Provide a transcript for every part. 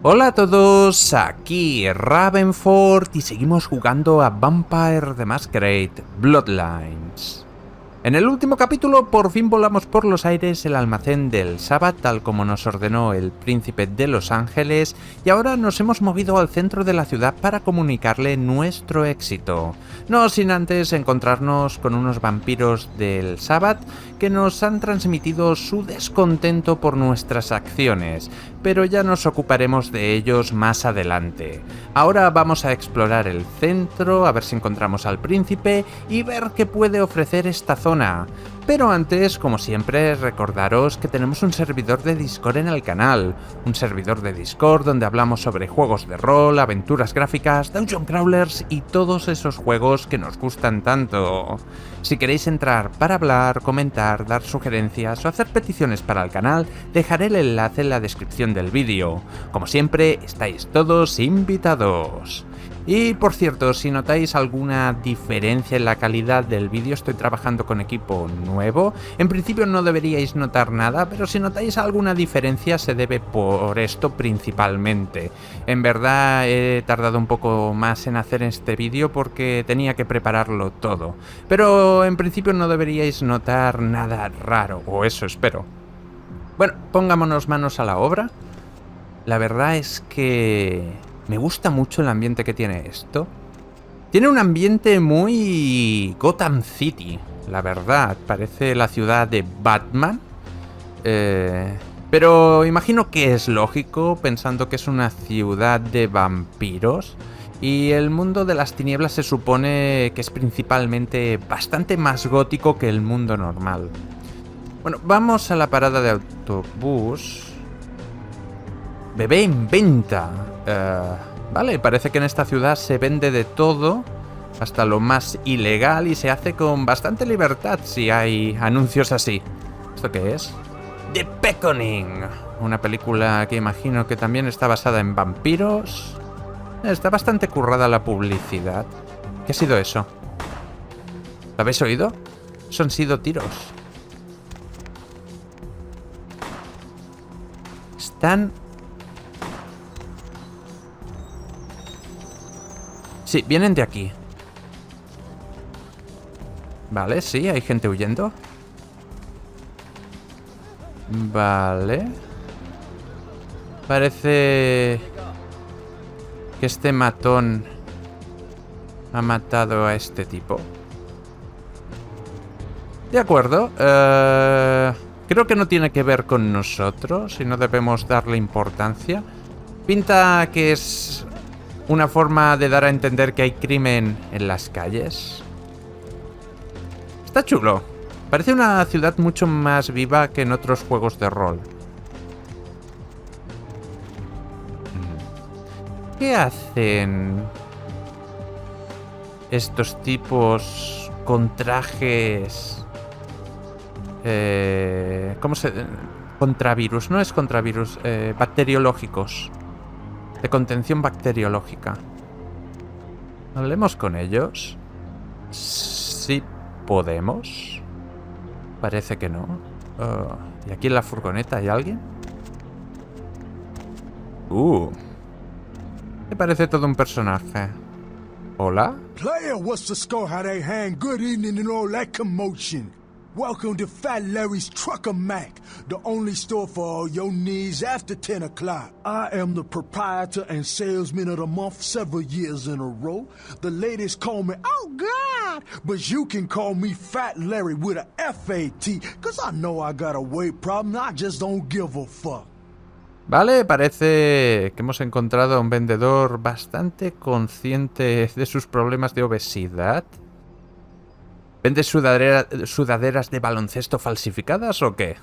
Hola a todos, aquí Ravenford y seguimos jugando a Vampire the Masquerade, Bloodlines. En el último capítulo por fin volamos por los aires el almacén del Sabbath tal como nos ordenó el príncipe de Los Ángeles y ahora nos hemos movido al centro de la ciudad para comunicarle nuestro éxito. No sin antes encontrarnos con unos vampiros del Sabbath que nos han transmitido su descontento por nuestras acciones, pero ya nos ocuparemos de ellos más adelante. Ahora vamos a explorar el centro, a ver si encontramos al príncipe y ver qué puede ofrecer esta zona. Pero antes, como siempre, recordaros que tenemos un servidor de Discord en el canal, un servidor de Discord donde hablamos sobre juegos de rol, aventuras gráficas, dungeon crawlers y todos esos juegos que nos gustan tanto. Si queréis entrar para hablar, comentar, dar sugerencias o hacer peticiones para el canal, dejaré el enlace en la descripción del vídeo. Como siempre, estáis todos invitados. Y por cierto, si notáis alguna diferencia en la calidad del vídeo, estoy trabajando con equipo nuevo. En principio no deberíais notar nada, pero si notáis alguna diferencia se debe por esto principalmente. En verdad he tardado un poco más en hacer este vídeo porque tenía que prepararlo todo. Pero en principio no deberíais notar nada raro, o eso espero. Bueno, pongámonos manos a la obra. La verdad es que me gusta mucho el ambiente que tiene esto. Tiene un ambiente muy Gotham City, la verdad. Parece la ciudad de Batman. Pero imagino que es lógico, pensando que es una ciudad de vampiros. Y el mundo de las tinieblas se supone que es principalmente bastante más gótico que el mundo normal. Bueno, vamos a la parada de autobús. Bebé en venta. Vale, parece que en esta ciudad se vende de todo, hasta lo más ilegal, y se hace con bastante libertad si hay anuncios así. ¿Esto qué es? The Beckoning, una película que imagino que también está basada en vampiros. Está bastante currada la publicidad. ¿Qué ha sido eso? ¿Lo habéis oído? Eso han sido tiros. Están... Sí, vienen de aquí. Vale, sí, hay gente huyendo. Vale. Parece que este matón ha matado a este tipo. De acuerdo. Creo que no tiene que ver con nosotros y no debemos darle importancia. Pinta que es una forma de dar a entender que hay crimen en las calles. Está chulo. Parece una ciudad mucho más viva que en otros juegos de rol. ¿Qué hacen estos tipos con trajes? ¿Cómo se...? Contravirus, no es contravirus, bacteriológicos. De contención bacteriológica. ¿Hablemos con ellos? Sí podemos. Parece que no. ¿Y aquí en la furgoneta hay alguien? Me parece todo un personaje. ¿Hola? Player, what's the score? How they hang? Good evening and all that commotion. Welcome to Fat Larry's Troika Mac, the only store for all your needs after 10 o'clock. I am the proprietor and salesman of the month several years in a row. The ladies call me, oh God, but you can call me Fat Larry with a F-A-T, cause I know I got a weight problem, I just don't give a fuck. Vale, parece que hemos encontrado a un vendedor bastante consciente de sus problemas de obesidad. ¿Vende sudaderas de baloncesto falsificadas o qué?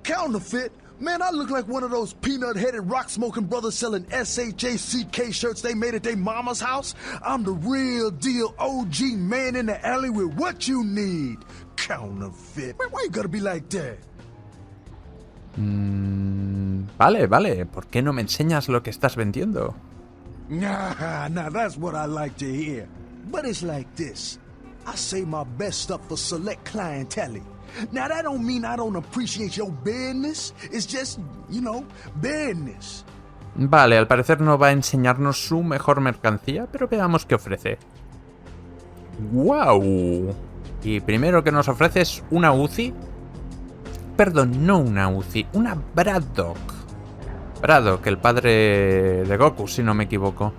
Counterfeit? Man, I look like one of those peanut-headed rock-smoking brothers selling SHACK shirts they made at their mama's house. I'm the real deal OG man in the alley with what you need. Counterfeit. Man, why you gotta be like that? Vale. ¿Por qué no me enseñas lo que estás vendiendo? Nah, that's what I like to hear. But it's like this. I save my best stuff for select clientele. Now, that don't mean I don't appreciate your business. It's just, you know, business. Vale, al parecer no va a enseñarnos su mejor mercancía, pero veamos qué ofrece. ¡Wow! Y primero que nos ofrece es una UCI. Perdón, no una UCI, una Braddock. Braddock, el padre de Goku, si no me equivoco.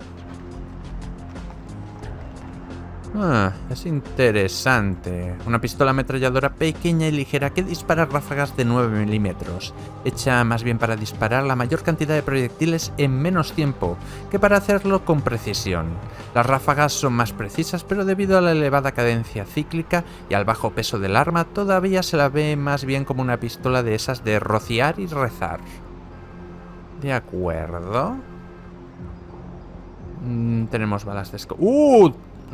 Es interesante. Una pistola ametralladora pequeña y ligera que dispara ráfagas de 9 milímetros, hecha más bien para disparar la mayor cantidad de proyectiles en menos tiempo que para hacerlo con precisión. Las ráfagas son más precisas, pero debido a la elevada cadencia cíclica y al bajo peso del arma, todavía se la ve más bien como una pistola de esas de rociar y rezar. De acuerdo. Tenemos balas de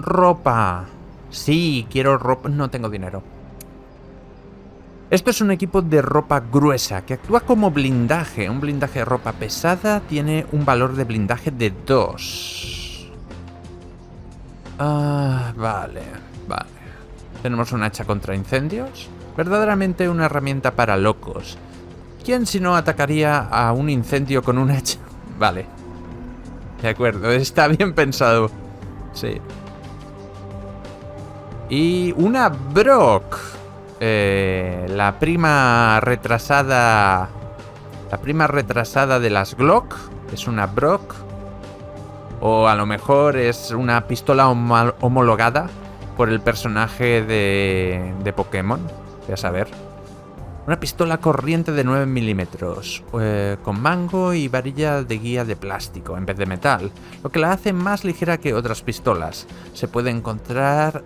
ropa. Sí, quiero ropa. No tengo dinero. Esto es un equipo de ropa gruesa que actúa como blindaje. Un blindaje de ropa pesada tiene un valor de blindaje de 2. Vale. Tenemos un hacha contra incendios. Verdaderamente una herramienta para locos. ¿Quién si no atacaría a un incendio con un hacha? Vale. De acuerdo, está bien pensado. Sí. Y una Brock. La prima retrasada. La prima retrasada de las Glock. Es una Brock. O a lo mejor es una pistola homologada por el personaje de Pokémon. Voy a saber. Una pistola corriente de 9 milímetros, con mango y varilla de guía de plástico en vez de metal, lo que la hace más ligera que otras pistolas. Se puede encontrar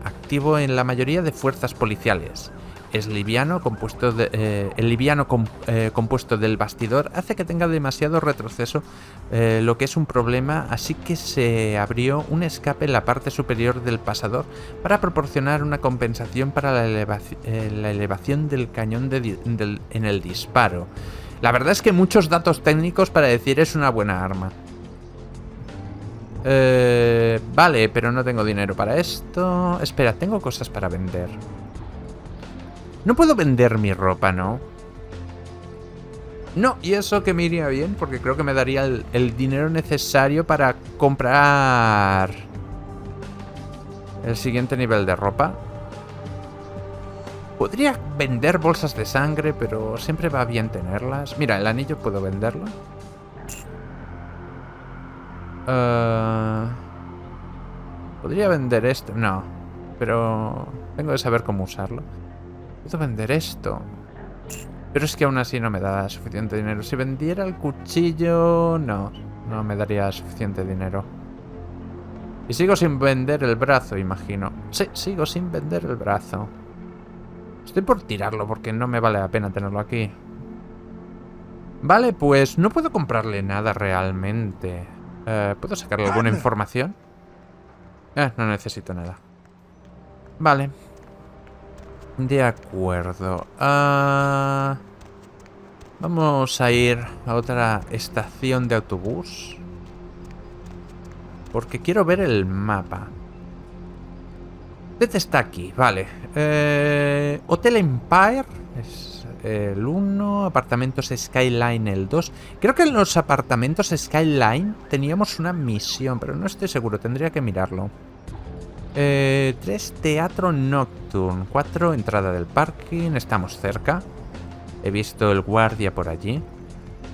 activo en la mayoría de fuerzas policiales. Es liviano, compuesto del bastidor hace que tenga demasiado retroceso, lo que es un problema, así que se abrió un escape en la parte superior del pasador para proporcionar una compensación para la elevación del cañón en el disparo. La verdad es que muchos datos técnicos para decir es una buena arma. Vale, pero no tengo dinero para esto. Espera, tengo cosas para vender. No puedo vender mi ropa, ¿no? No, y eso que me iría bien, porque creo que me daría el dinero necesario para comprar el siguiente nivel de ropa. Podría vender bolsas de sangre, pero siempre va bien tenerlas. Mira, el anillo puedo venderlo. Podría vender esto. No, pero tengo que saber cómo usarlo. Puedo vender esto. Pero es que aún así no me da suficiente dinero. Si vendiera el cuchillo... No me daría suficiente dinero. Y sigo sin vender el brazo, imagino. Sí, sigo sin vender el brazo. Estoy por tirarlo porque no me vale la pena tenerlo aquí. Vale, pues no puedo comprarle nada realmente. ¿Puedo sacarle alguna información? No necesito nada. Vale. De acuerdo. Vamos a ir a otra estación de autobús. Porque quiero ver el mapa. Este está aquí, vale. Hotel Empire es el 1. Apartamentos Skyline el 2. Creo que en los apartamentos Skyline teníamos una misión, pero no estoy seguro, tendría que mirarlo. 3, Teatro Nocturne. 4, entrada del parking. Estamos cerca. He visto el guardia por allí.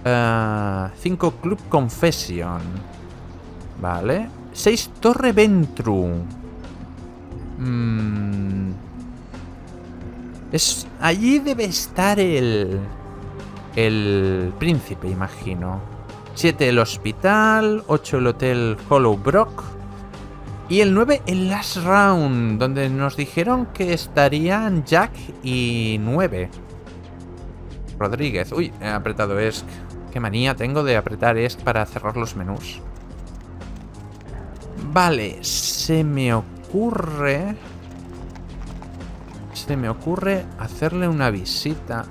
5, Club Confession. Vale. 6, Torre Ventru. Allí debe estar el príncipe, imagino. 7, el hospital. 8, el hotel Hollowbrook. Y el 9, el Last Round, donde nos dijeron que estarían Jack y 9. Rodríguez. Uy, he apretado ESC. Qué manía tengo de apretar ESC para cerrar los menús. Vale, se me ocurre hacerle una visita.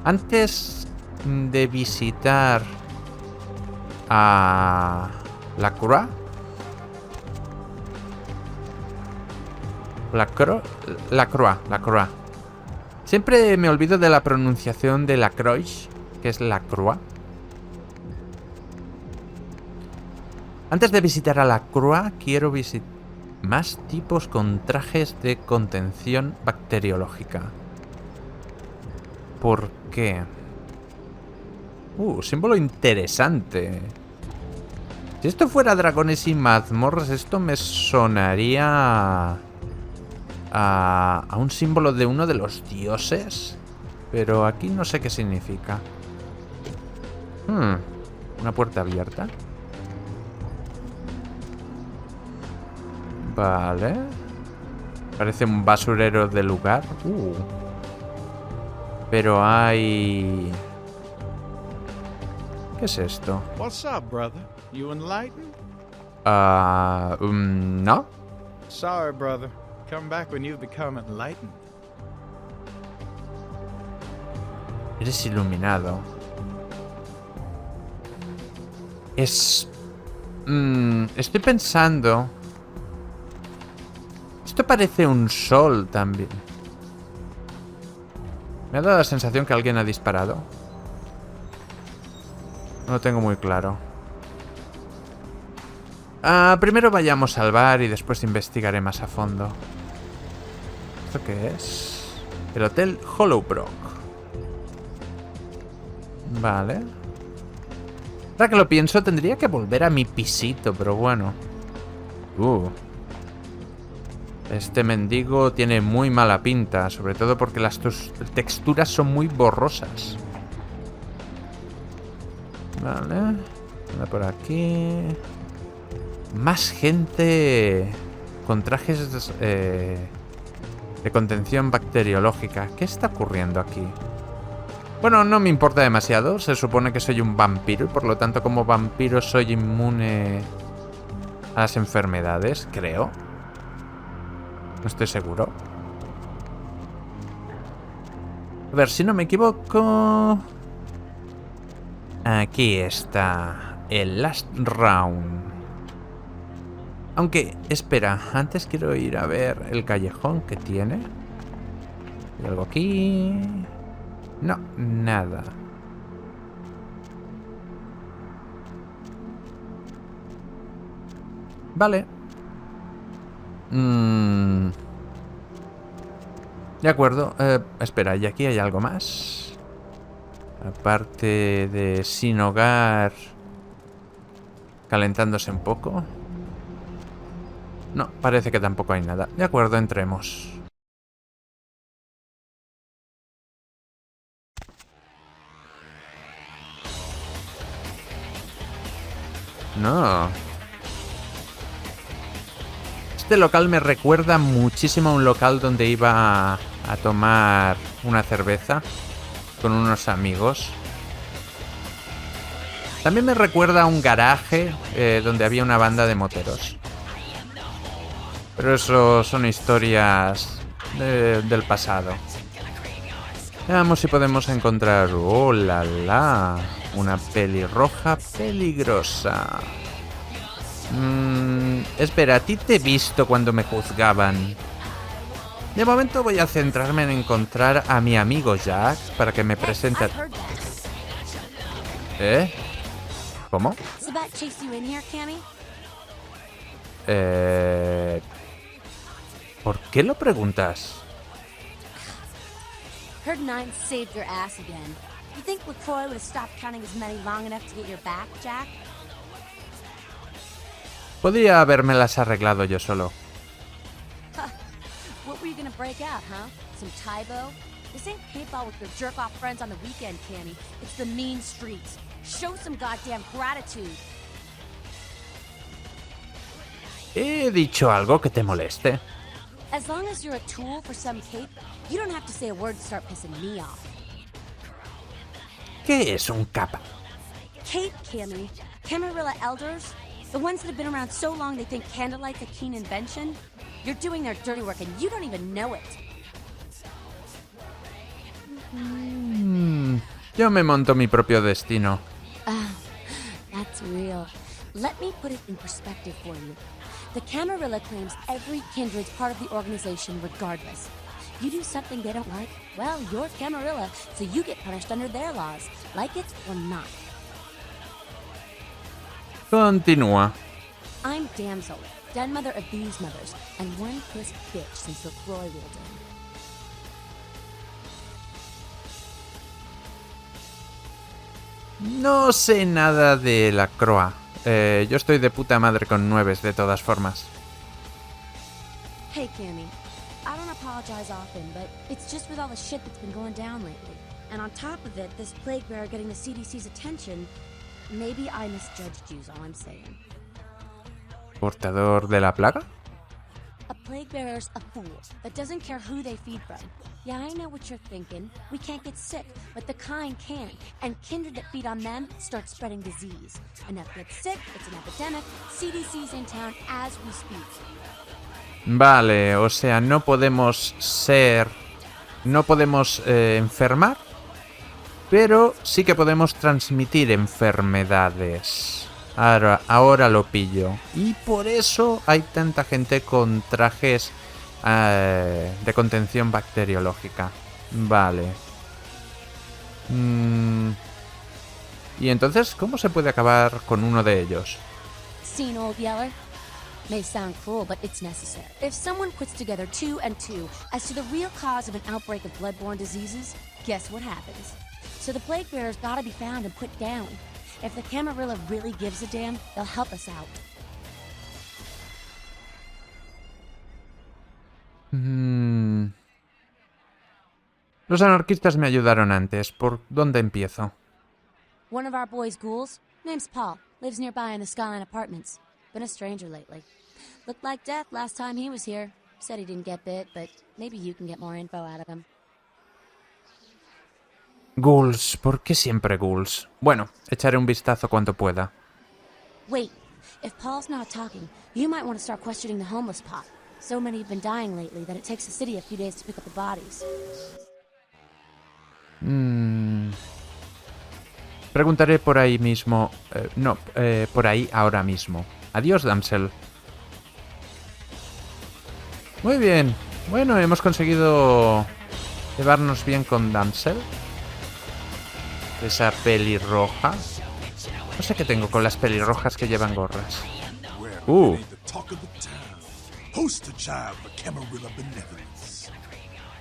Antes de visitar a la Croix. La Croix. Siempre me olvido de la pronunciación de la Croix, que es la Croix. Antes de visitar a la Croix, quiero visitar más tipos con trajes de contención bacteriológica. ¿Por qué? Símbolo interesante. Si esto fuera dragones y mazmorras, esto me sonaría a un símbolo de uno de los dioses. Pero aquí no sé qué significa. Una puerta abierta. Vale. Parece un basurero de lugar. Pero hay... ¿Qué es esto? What's up, brother? You enlightened? No. Sorry, brother. Come back when you've become enlightened. Eres iluminado. Estoy pensando... Esto parece un sol también. Me ha dado la sensación que alguien ha disparado. No lo tengo muy claro. Primero vayamos al bar y después investigaré más a fondo. ¿Esto qué es? El Hotel Hollowbrook. Vale. Ahora que lo pienso, tendría que volver a mi pisito, pero bueno. Este mendigo tiene muy mala pinta, sobre todo porque las texturas son muy borrosas. Vale. Anda por aquí. Más gente con trajes de contención bacteriológica. ¿Qué está ocurriendo aquí? Bueno, no me importa demasiado. Se supone que soy un vampiro y por lo tanto como vampiro soy inmune a las enfermedades, creo. No estoy seguro. A ver, si no me equivoco... Aquí está el Last Round. Aunque, espera, antes quiero ir a ver el callejón que tiene. ¿Hay algo aquí? No, nada. Vale. De acuerdo. Espera, ¿y aquí hay algo más? Aparte de sin hogar calentándose un poco. No, parece que tampoco hay nada. De acuerdo, entremos. No. Este local me recuerda muchísimo a un local donde iba a tomar una cerveza con unos amigos. También me recuerda a un garaje donde había una banda de moteros. Pero eso son historias del pasado. Veamos si podemos encontrar... ¡Oh, la, la! Una pelirroja peligrosa. Espera, a ti te he visto cuando me juzgaban. De momento voy a centrarme en encontrar a mi amigo Jack para que me presente a... ¿Eh? ¿Cómo? ¿Por qué lo preguntas? Heard Nine saved your ass again. You think LaCroix would have stopped counting as many long enough to get your back, Jack? Podría habérmelas arreglado yo solo. What were you gonna break out, huh? Some Tybo? This ain't paintball with your jerk-off friends on the weekend, Cammy. It's the mean streets. Show some goddamn gratitude. ¿He dicho algo que te moleste? As long as you're a tool for some cape, you don't have to say a word to start pissing me off. ¿Qué es un capa? Cape, Cammy. Camarilla elders? The ones that have been around so long they think candlelight's a keen invention? You're doing their dirty work and you don't even know it. Yo me monto mi propio destino. That's real. Let me put it in perspective for you. The Camarilla claims every kindred's part of the organization regardless. You do something they don't like, well, you're Camarilla, so you get punished under their laws, like it or not. Continúa. I'm Damsel, den mother of these mothers, and one pissed bitch since LaCroix rolled in. No sé nada de la Croa. Yo estoy de puta madre con 9 de todas formas. Hey, Cammy. I don't apologize often, but it's just with all the shit that's been going down lately. And on top of it, this plague bearer getting the CDC's attention, maybe I misjudged you is all I'm saying. ¿Portador de la plaga? A plague bearer's a fool that doesn't care who they feed from. Yeah, I know what you're thinking. We can't get sick, but the kind can. And kindred that feed on them start spreading disease. Enough gets sick, it's an epidemic. CDC's in town as we speak. Vale, o sea, no podemos enfermar, pero sí que podemos transmitir enfermedades. Ahora lo pillo. Y por eso hay tanta gente con trajes de contención bacteriológica. Vale. Y entonces, ¿cómo se puede acabar con uno de ellos? Seen Old Yeller? May sound cruel, but it's necessary. If someone puts together 2 and 2 as to the real cause of an outbreak of bloodborne diseases, guess what happens? So the plague bearer's gotta be found and put down. If the Camarilla really gives a damn, they'll help us out. Los anarquistas me ayudaron antes. ¿Por dónde empiezo? One of our boys' ghouls, name's Paul, lives nearby in the Skyline Apartments. Been a stranger lately. Looked like death last time he was here. Said he didn't get bit, but maybe you can get more info out of him. Ghouls, ¿por qué siempre ghouls? Bueno, echaré un vistazo cuanto pueda. Wait, if Paul's not talking, you might want to start questioning the homeless pot. So many have been dying lately that it takes the city a few days to pick up the bodies. Preguntaré por ahí mismo. Por ahí ahora mismo. Adiós, Damsel. Muy bien. Bueno, hemos conseguido llevarnos bien con Damsel. Esa pelirroja. No sé qué tengo con las pelirrojas que llevan gorras. Poster child for Camarilla benevolence.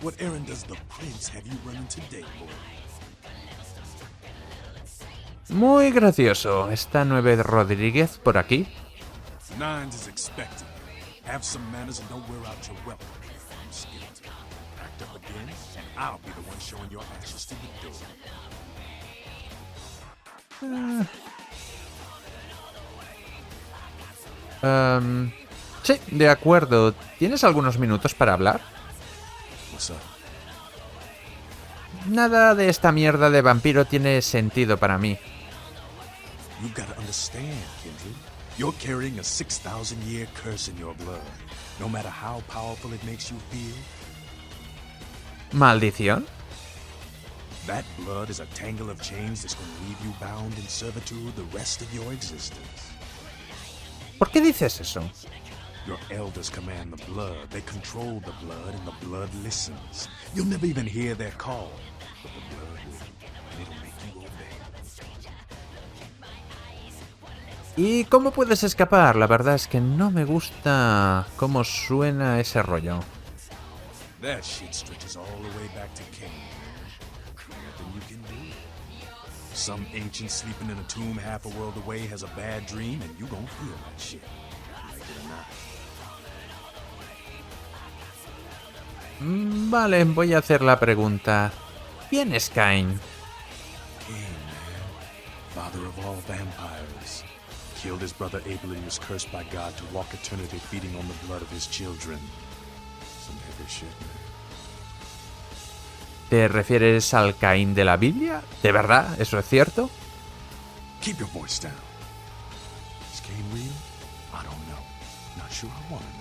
What errand does the prince have you running today, boy? Muy gracioso. ¿Está 9 Rodríguez por aquí? Nines is expected. Have some manners and don't wear out your weapon. I'm scared. Act up again, and I'll be the one showing your ashes to the door. Sí, de acuerdo. ¿Tienes algunos minutos para hablar? What's up? Nada de esta mierda de vampiro tiene sentido para mí. You gotta understand, Kendrick. You're carrying a 6,000-year curse in your blood. No matter how powerful it makes you feel. ¿Maldición? That blood is a tangle of chains that's gonna leave you bound in servitude the rest of your existence. ¿Por qué dices eso? Your elders command the blood. They control the blood, and the blood listens. You'll never even hear their call, but the blood will, and it'll make you obey. ¿Y cómo puedes escapar? La verdad es que no me gusta cómo suena ese rollo. That shit stretches all the way back to Cain. Nothing you can do. Some ancient sleeping in a tomb half a world away has a bad dream, and you gon' feel that shit, like it or not. Vale, voy a hacer la pregunta. ¿Quién es Caín? Cain, man. Father of all vampires. Killed his brother Abel and was cursed by God to walk eternity feeding on the blood of his children. Some heavy shit, man. ¿Te refieres al Caín de la Biblia? ¿De verdad? ¿Eso es cierto? Keep your voice down. Is Cain real? I don't know. Not sure I wanna know.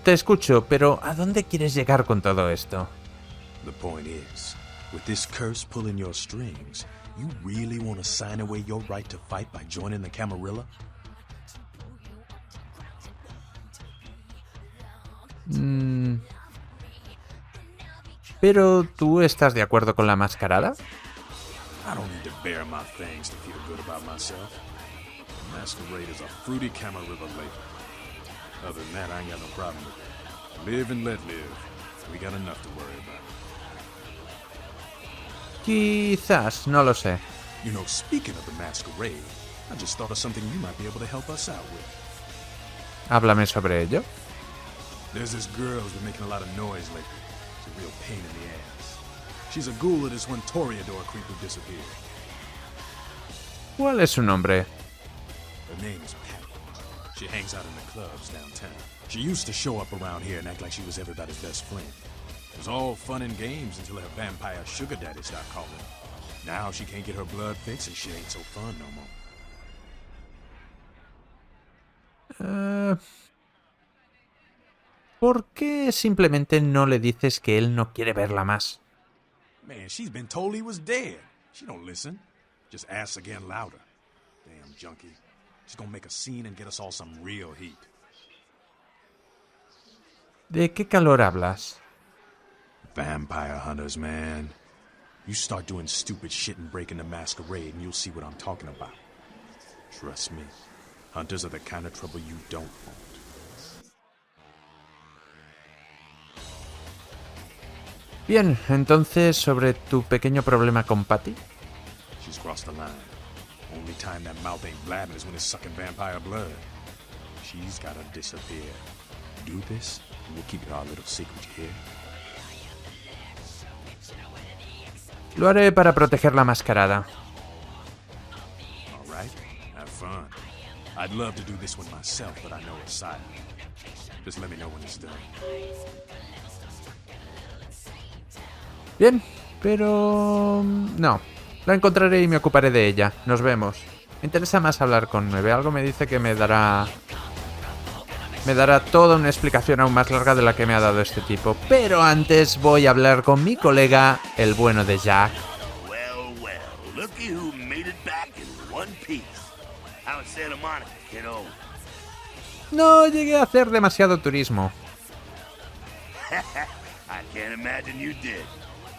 Te escucho, pero ¿a dónde quieres llegar con todo esto? The point is, with this curse pulling your strings, you really want to sign away your right to fight by joining the Camarilla? ¿Pero tú estás de acuerdo con la mascarada? I don't need to bare my fangs to feel good about myself. The Masquerade is a fruity Camarilla lake. Other than that, I ain't got no problem with it. Live and let live. We got enough to worry about. Quizás, no lo sé. You know, speaking of the Masquerade, I just thought of something you might be able to help us out with. Háblame sobre ello. There's this girl who's been making a lot of noise lately. It's a real pain in the ass. She's a ghoul of this one Toreador creep who disappeared. ¿Cuál es su nombre? Her name is Pat. She hangs out in the clubs downtown. She used to show up around here and act like she was everybody's best friend. It was all fun and games until her vampire sugar daddy stopped calling. Now she can't get her blood fixed and shit ain't so fun no more. ¿Por qué simplemente no le dices que él no quiere verla más? Man, she's been told he was dead. She don't listen. Just asks again louder. Damn junkie. She's gonna make a scene and get us all some real heat. ¿De qué calor hablas? Vampire hunters, man. You start doing stupid shit and breaking the Masquerade and you'll see what I'm talking about. Trust me. Hunters are the kind of trouble you don't want. Bien, entonces, sobre tu pequeño problema con Patty. She's crossed the line. Only time that mouth ain't blabbing is when it's sucking vampire blood. She's gotta disappear. Do this, and we'll keep it our little secret, you hear? Lo haré para proteger la mascarada. All right, have fun. I'd love to do this one myself, but I know it's silent. Just let me know when it's done. Bien, pero... no. La encontraré y me ocuparé de ella. Nos vemos. Me interesa más hablar con 9. Algo me dice que me dará toda una explicación aún más larga de la que me ha dado este tipo. Pero antes voy a hablar con mi colega, el bueno de Jack. Well, looky who made it back in one piece. How was Santa Monica, kiddo? No llegué a hacer demasiado turismo. I can't imagine you did.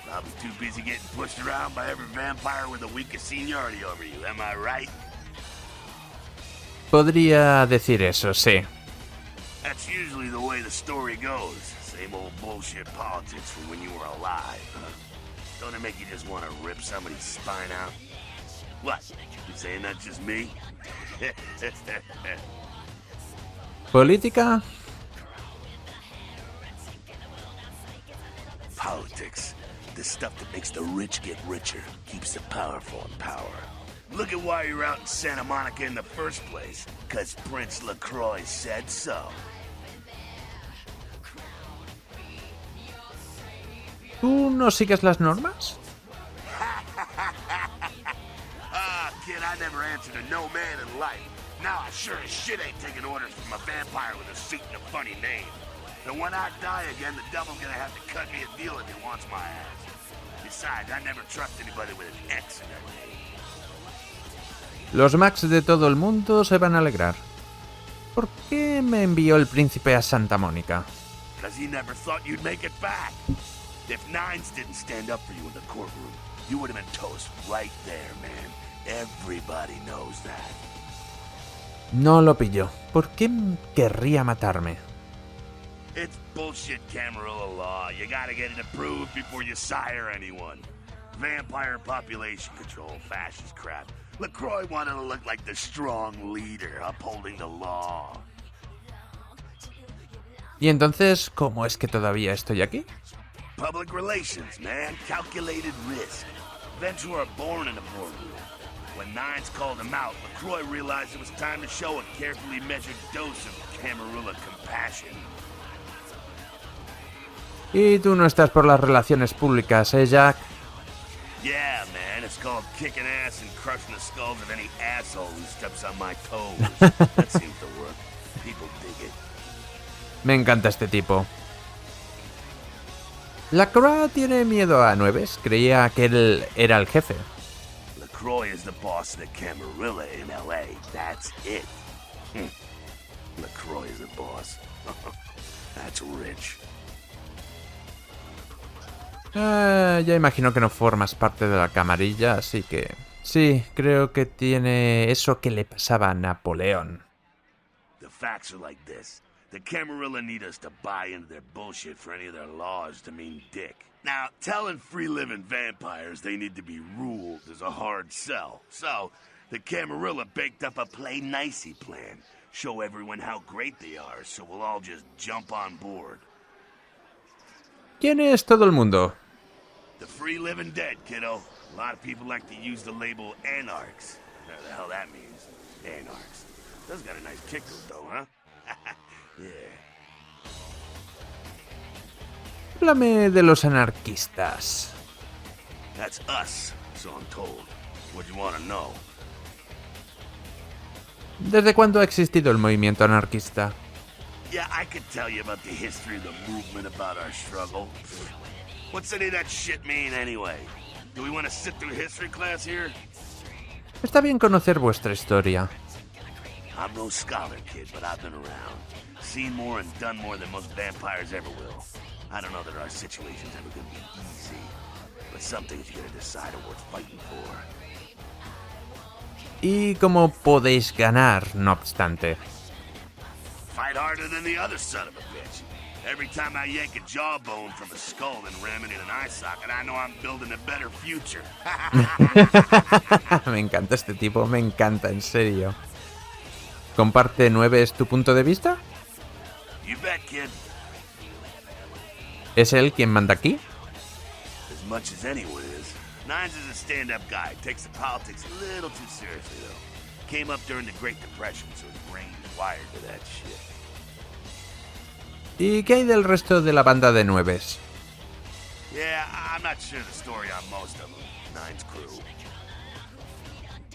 I was too busy getting pushed around by every vampire with the weakest seniority over you, am I right? Podría decir eso, sí. That's usually the way the story goes. Same old bullshit politics from when you were alive, huh? Don't it make you just want to rip somebody's spine out? What? You saying that's just me? ¿Política? Politics. The stuff that makes the rich get richer, keeps the powerful in power. Look at why you're out in Santa Monica in the first place. 'Cause Prince LaCroix said so. ¿Tú no sigues las normas? Kid, I never answered a no man in life. Now I sure as shit ain't taking orders from a vampire with a suit and a funny name. And when I die again, the devil's gonna have to cut me a deal if he wants my ass. Besides, I never trust anybody with an X in their name. Los Max de todo el mundo se van a alegrar. ¿Por qué me envió el príncipe a Santa Mónica? Because he never thought you'd make it back. If Nines didn't stand up for you in the courtroom, you would have been toast right there, man. Everybody knows that. No lo pilló. ¿Por qué querría matarme? It's bullshit Camarilla law. You gotta get it approved before you sire anyone. Vampire population control, fascist crap. LaCroix wanted to look like the strong leader upholding the law. ¿Y entonces cómo es que todavía estoy aquí? Public relations, man. Calculated risk. Ventura born in a boardroom. When Nines called him out, LaCroix realized it was time to show a carefully measured dose of Camarilla compassion. Y tú no estás por las relaciones públicas, ¿eh, Jack? Yeah, man, it's called kicking ass and crushing the skulls of any asshole who steps on my toes. That seems to work. People dig it. Me encanta este tipo. LaCroix tiene miedo a Nueves. Creía que él era el jefe. LaCroix is the boss of the Camarilla in L.A. That's it. LaCroix is the boss. That's rich. Ya imagino que no formas parte de la camarilla, así que... Sí, creo que tiene eso que le pasaba a Napoleón. The facts are like this. The Camarilla need us to buy into their bullshit for any of their laws to mean dick. Now, telling free-living vampires they need to be ruled is a hard sell. So, the Camarilla baked up a play-nicey plan. Show everyone how great they are, so we'll all just jump on board. ¿Quién es todo el mundo? The free-living dead, kiddo. A lot of people like to use the label anarchs. Whatever the hell that means. Anarchs. Does got a nice kick to it, though, huh? Yeah. Háblame de los anarquistas. That's us, so I'm told. What you want to know? ¿Desde cuándo ha existido el movimiento anarquista? Yeah, I could tell you about the history of the movement, about our struggle. What's any of that shit mean, anyway? Do we want to sit through history class here? Está bien conocer vuestra historia. I'm no scholar, kid, but I've been around. Seen more and done more than most vampires ever will. I don't know that our situation's ever gonna be easy, but some things you gotta decide are worth fighting for. ¿Y cómo podéis ganar, no obstante? Fight harder than the other son of a bitch. Every time I yank a jawbone from a skull and ram it in an eye socket, I know I'm building a better future. Me encanta este tipo, me encanta, en serio. ¿Comparte 9 tu punto de vista? You bet, kid. ¿Es él quien manda aquí? As much as anyone is. Nines is a stand-up guy. Takes the politics a little too seriously, though. Came up during the Great Depression, so his brain's wired to that shit. ¿Y qué hay del resto de la banda de 9? Yeah, I'm not sure the story on most of them. Nine's crew.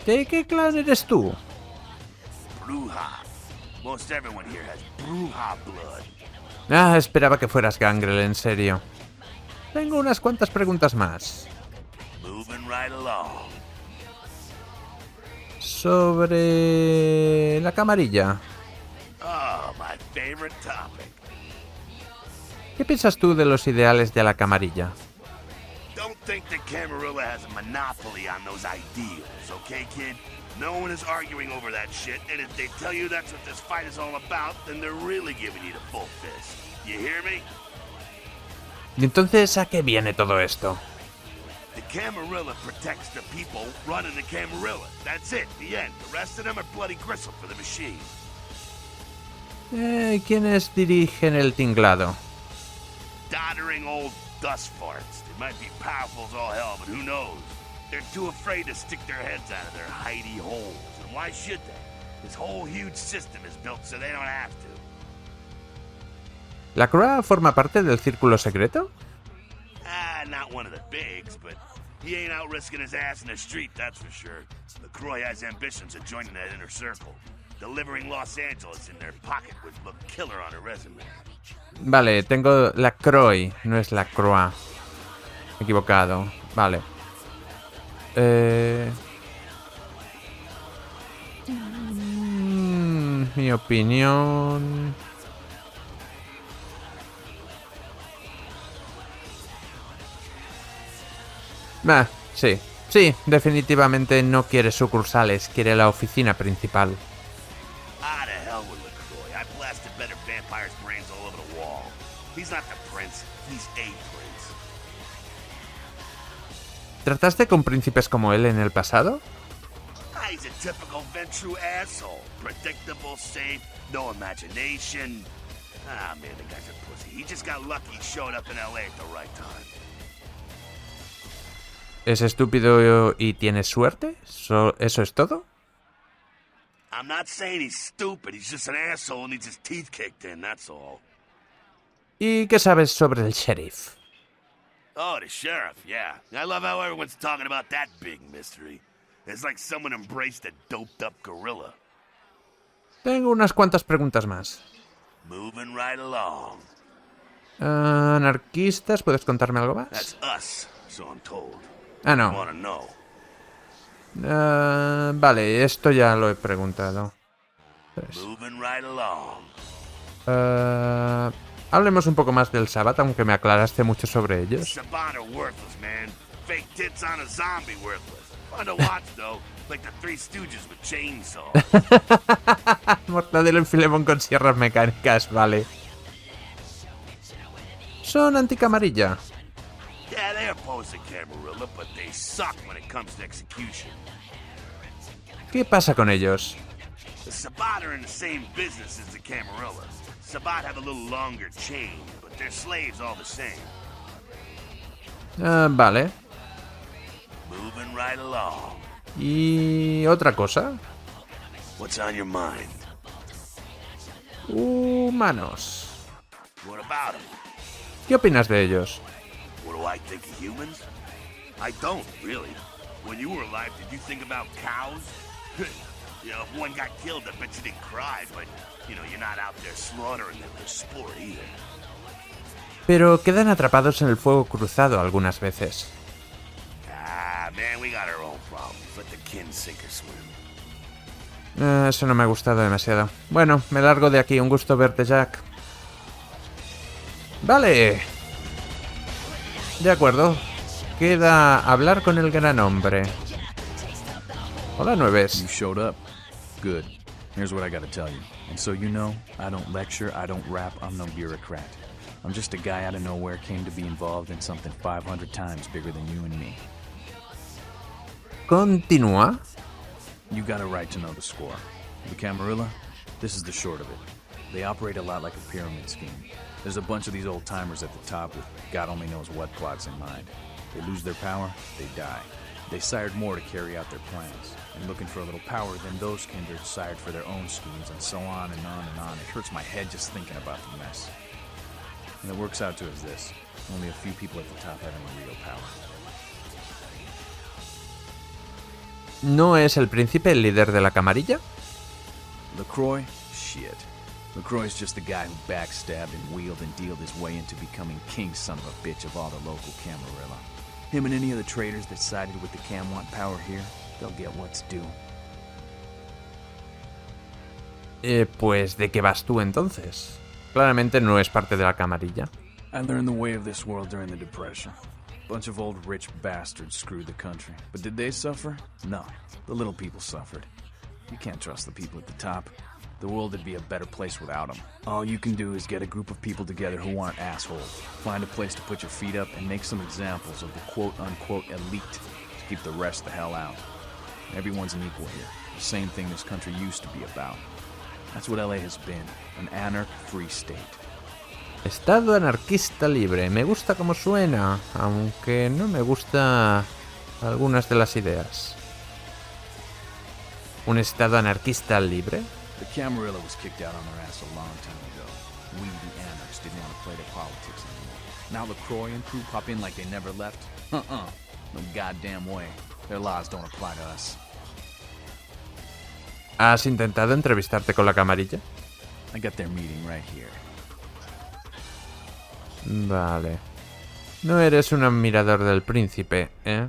¿De qué clan eres tú? Bruja. Most everyone here has Bruja blood. Ah, esperaba que fueras Gangrel, en serio. Tengo unas cuantas preguntas más. Moving right along. Sobre... la camarilla. Oh, my favorite topic. ¿Qué piensas tú de los ideales de la camarilla? Don't think the Camarilla has a monopoly on those ideals, okay, kid? No one is arguing over that shit, and if they tell you that's what this fight is all about, then they're really giving you the full fist. You hear me? ¿Y entonces a qué viene todo esto? The Camarilla protects the people running the Camarilla. That's it, the end. The rest of them are bloody gristle for the machine. ¿Quiénes dirigen el tinglado? Doddering old dust farts. They might be powerful as all hell, but who knows? They're too afraid to stick their heads out of their hidey holes. And why should they? This whole huge system is built so they don't have to. ¿La Croix forma parte del círculo secreto? Not one of the bigs, but he ain't out risking his ass in the street, that's for sure. LaCroix has ambitions of joining that inner circle. Delivering Los Angeles in their pocket would look killer on a resume. Vale, tengo la Croix, no es la Croix. Equivocado, vale. Mi opinión... Sí, definitivamente no quiere sucursales, quiere la oficina principal. Ah, to hell with LaCroix. I blasted better vampires' brains all over the wall. He's not the prince, he's a prince. ¿Trataste con príncipes como él en el pasado? He's a typical Ventru asshole. Predictable, safe, no imagination. Ah, man, the guy's a pussy. He just got lucky he showed up in LA at the right time. ¿Es estúpido y tiene suerte? ¿Eso es todo? I'm not saying he's stupid. He's just an asshole who needs his teeth kicked in, that's all. ¿Y qué sabes sobre el sheriff? Oh, the sheriff, yeah. I love how everyone's talking about that big mystery. It's like someone embraced a doped-up gorilla. Tengo unas cuantas preguntas más. Moving right along. ¿Anarquistas? ¿Puedes contarme algo más? That's us, so I'm told. Ah, no. Wanna know? Vale, esto ya lo he preguntado. Moving right along. Hablemos un poco más del Sabbat, aunque me aclaraste mucho sobre ellos. Sabbat are worthless, man. Fake tits on a zombie worthless. Fun to watch, though. Like the Three Stooges with chainsaws. Mortadelo y Filemón con sierras mecánicas, vale. Son anticamarilla. Yeah, they're opposed to Camarilla, but they suck when it comes to execution. ¿Qué pasa con ellos? The Sabbat are in the same business as the Camarilla. Sabbat have a little longer chain, but they're slaves all the same. Vale. Moving right along. ¿Y otra cosa? What's on your mind? Humanos. What about them? ¿Qué opinas de ellos? What do I think of humans? I don't, really. When you were alive, did you think about cows? You know, if one got killed, I bet you didn't cry, but, you know, you're not out there slaughtering them for sport either. Pero quedan atrapados en el fuego cruzado algunas veces. Ah, man, we got our own problems. Let the kin sink or swim. Eso no me ha gustado demasiado. Bueno, me largo de aquí. Un gusto verte, Jack. Vale. De acuerdo. Queda hablar con el gran hombre. Hola, Nueves. You showed up. Good. Here's what I gotta tell you. And so you know, I don't lecture, I don't rap, I'm no bureaucrat. I'm just a guy out of nowhere came to be involved in something 500 times bigger than you and me. Continúa. You got a right to know the score. The Camarilla, this is the short of it. They operate a lot like a pyramid scheme. There's a bunch of these old-timers at the top with God only knows what plots in mind. They lose their power, they die. They sired more to carry out their plans. And looking for a little power, then those kindred sired for their own schemes, and so on and on and on. It hurts my head just thinking about the mess. And it works out to is this. Only a few people at the top have any real power. ¿No es el príncipe el líder de la camarilla? LaCroix? Shit. LaCroix's just the guy who backstabbed and wheeled and dealed his way into becoming king son of a bitch of all the local Camarilla. Him and any of the traitors that sided with the Cam want power here, they'll get what's due. Pues, ¿de qué vas tú entonces? Claramente no es parte de la camarilla. I learned the way of this world during the Depression. Bunch of old rich bastards screwed the country. But did they suffer? No. The little people suffered. You can't trust the people at the top. The world would be a better place without them. All you can do is get a group of people together who aren't assholes. Find a place to put your feet up and make some examples of the quote-unquote elite to keep the rest the hell out. Everyone's an equal here. The same thing this country used to be about. That's what LA has been. An anarch-free state. Estado anarquista libre. Me gusta como suena, aunque no me gusta algunas de las ideas. ¿Un estado anarquista libre? The Camarilla was kicked out on their ass a long time ago. We, the anarchs, didn't want to play their politics anymore. Now LaCroix and crew pop in like they never left? No goddamn way. Their laws don't apply to us. ¿Has intentado entrevistarte con la camarilla? I got their meeting right here. Vale. No eres un admirador del príncipe, ¿eh?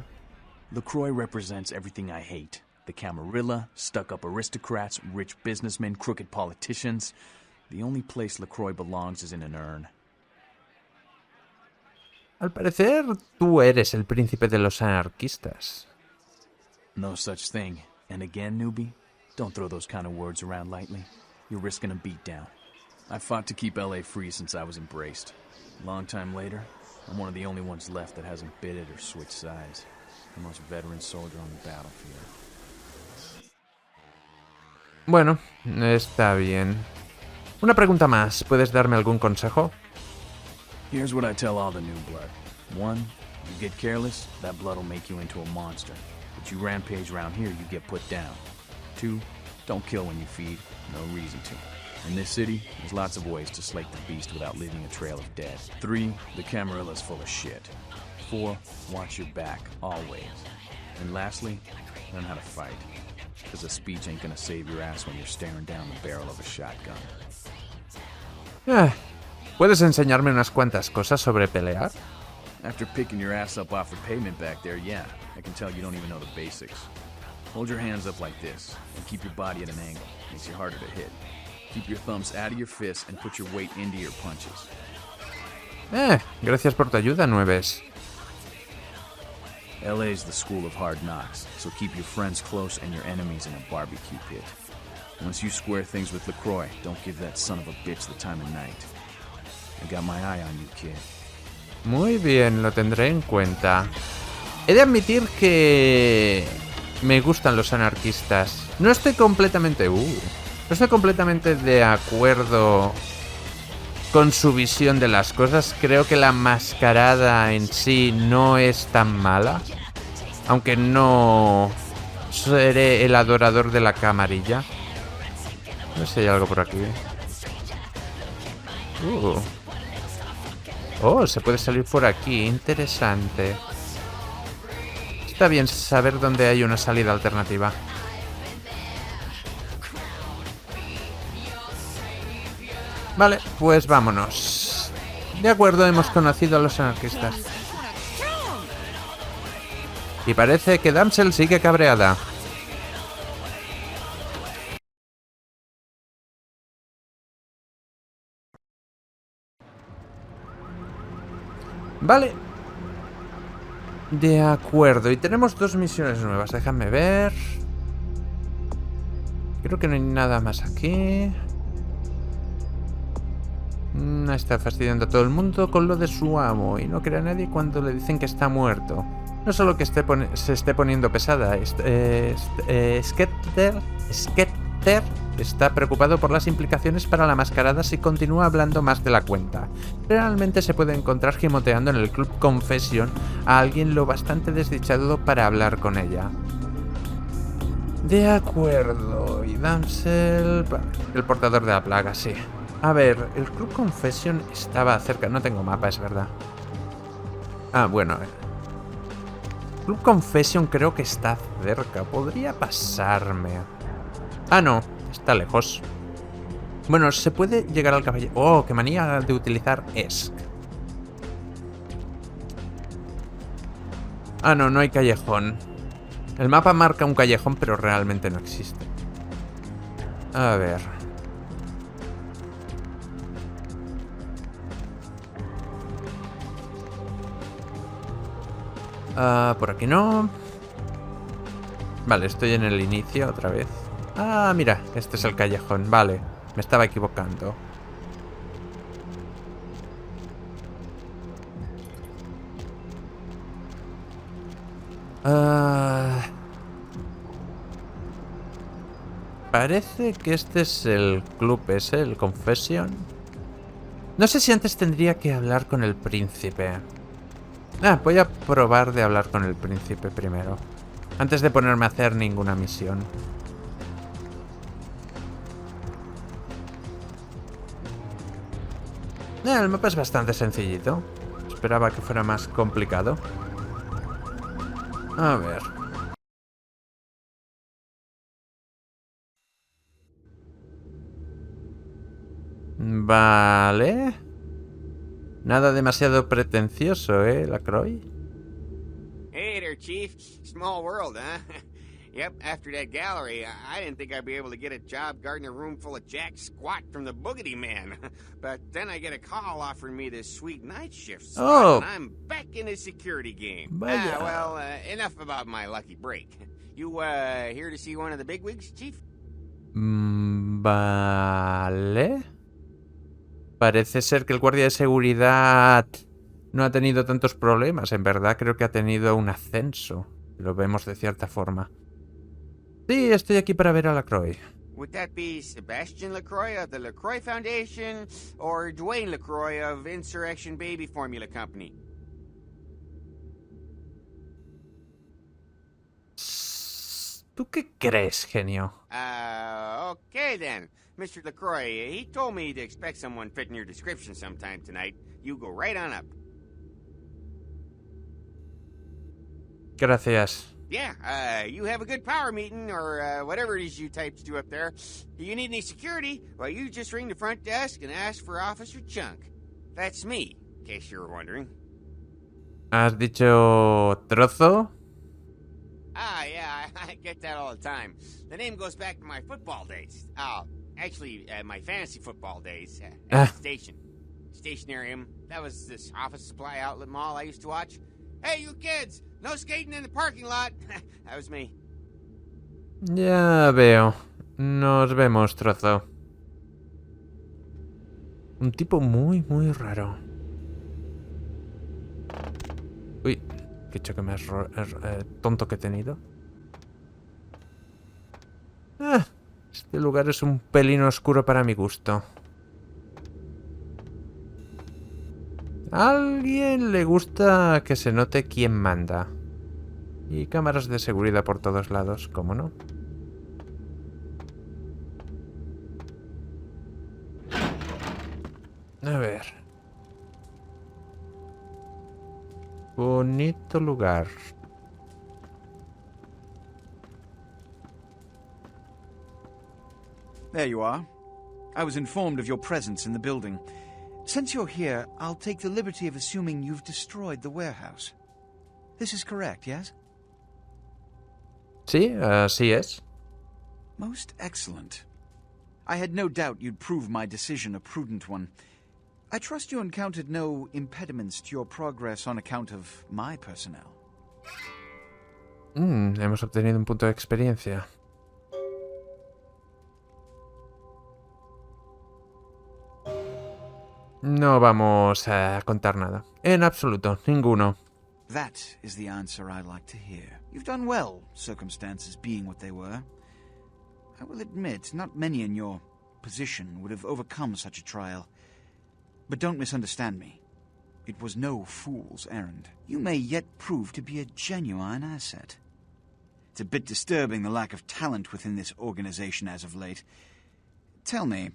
LaCroix represents everything I hate. The Camarilla, stuck-up aristocrats, rich businessmen, crooked politicians. The only place LaCroix belongs is in an urn. Al parecer, tú eres el príncipe de los anarquistas. No such thing. And again, newbie, don't throw those kind of words around lightly. You're risking a beatdown. I fought to keep LA free since I was embraced. A long time later, I'm one of the only ones left that hasn't bit it or switched sides. The most veteran soldier on the battlefield. Bueno, está bien. Una pregunta más. ¿Puedes darme algún consejo? Here's what I tell all the new blood. 1, you get careless, that blood will make you into a monster. But you rampage around here, you get put down. 2, don't kill when you feed. No reason to. In this city, there's lots of ways to slake the beast without leaving a trail of dead. 3, the Camarilla's full of shit. 4, watch your back, always. And lastly, learn how to fight. Because a speech ain't gonna save your ass when you're staring down the barrel of a shotgun. ¿Puedes enseñarme unas cuantas cosas sobre pelear? After picking your ass up off the pavement back there, yeah, I can tell you don't even know the basics. Hold your hands up like this, and keep your body at an angle. Makes you harder to hit. Keep your thumbs out of your fists and put your weight into your punches. Gracias por tu ayuda, Nueves. LA's the school of hard knocks, so keep your friends close and your enemies in a barbecue pit. Once you square things with LaCroix, don't give that son of a bitch the time of night. I got my eye on you, kid. Muy bien, lo tendré en cuenta. He de admitir que me gustan los anarquistas. No estoy completamente de acuerdo con su visión de las cosas. Creo que la mascarada en sí no es tan mala, aunque no seré el adorador de la camarilla. No sé si hay algo por aquí. Oh, se puede salir por aquí. Interesante. Está bien saber dónde hay una salida alternativa. Vale, pues vámonos. De acuerdo, hemos conocido a los anarquistas. Y parece que Damsel sigue cabreada. Vale. De acuerdo, y tenemos 2 misiones nuevas. Déjame ver. Creo que no hay nada más aquí. Está fastidiando a todo el mundo con lo de su amo y no cree a nadie cuando le dicen que está muerto. No solo que se esté poniendo pesada, Sketter está preocupado por las implicaciones para la mascarada si continúa hablando más de la cuenta. Realmente se puede encontrar gimoteando en el Club Confession a alguien lo bastante desdichado para hablar con ella. De acuerdo, y Damsel... El portador de la plaga, sí. A ver, el Club Confession estaba cerca. No tengo mapa, es verdad. Ah, bueno. Club Confession creo que está cerca. Podría pasarme. Ah, no. Está lejos. Bueno, se puede llegar al caballero. Oh, qué manía de utilizar ESC. Ah, no, no hay callejón. El mapa marca un callejón, pero realmente no existe. A ver. Por aquí no. Vale, estoy en el inicio otra vez. Ah, mira, este es el callejón. Vale, me estaba equivocando. Parece que este es el club ese, el Confession. No sé si antes tendría que hablar con el príncipe. Voy a probar de hablar con el príncipe primero, antes de ponerme a hacer ninguna misión. El mapa es bastante sencillito. Esperaba que fuera más complicado. A ver. Vale. Nada demasiado pretencioso, LaCroix? Hey there, Chief. Small world, huh? Yep, after that gallery, I didn't think I'd be able to get a job guarding a room full of jack squat from the Boogity Man. But then I get a call offering me this sweet night shift spot, and I'm back in the security game. Well, enough about my lucky break. You, here to see one of the bigwigs, Chief? Vale. Parece ser que el guardia de seguridad no ha tenido tantos problemas. En verdad creo que ha tenido un ascenso. Lo vemos de cierta forma. Sí, estoy aquí para ver a LaCroix. Would that be Sebastian LaCroix of the LaCroix Foundation or Dwayne LaCroix of Insurrection Baby Formula Company? ¿Tú qué crees, genio? Okay then. Mr. LaCroix, he told me to expect someone fitting your description sometime tonight. You go right on up. Gracias. Yeah, you have a good power meeting, or whatever it is you types do up there. Do you need any security? Well, you just ring the front desk and ask for Officer Chunk. That's me, in case you were wondering. ¿Has dicho trozo? Yeah, I get that all the time. The name goes back to my football days. Actually, my fantasy football days at the station. Stationarium. That was this office supply outlet mall I used to watch. Hey, you kids! No skating in the parking lot! That was me. Ya veo. Nos vemos, trozo. Un tipo muy, muy raro. Uy, qué choque más tonto que he tenido. Este lugar es un pelín oscuro para mi gusto. A alguien le gusta que se note quién manda. Y cámaras de seguridad por todos lados, ¿cómo no? A ver. Bonito lugar. There you are. I was informed of your presence in the building. Since you're here, I'll take the liberty of assuming you've destroyed the warehouse. This is correct, yes? Sí, así es. Most excellent. I had no doubt you'd prove my decision a prudent one. I trust you encountered no impediments to your progress on account of my personnel. Hemos obtenido un punto de experiencia. No vamos a contar nada. En absoluto, ninguno. That is the answer I like to hear. You've done well, circumstances being what they were. I will admit, not many in your position would have overcome such a trial. But don't misunderstand me. It was no fool's errand. You may yet prove to be a genuine asset. It's a bit disturbing the lack of talent within this organization as of late. Tell me,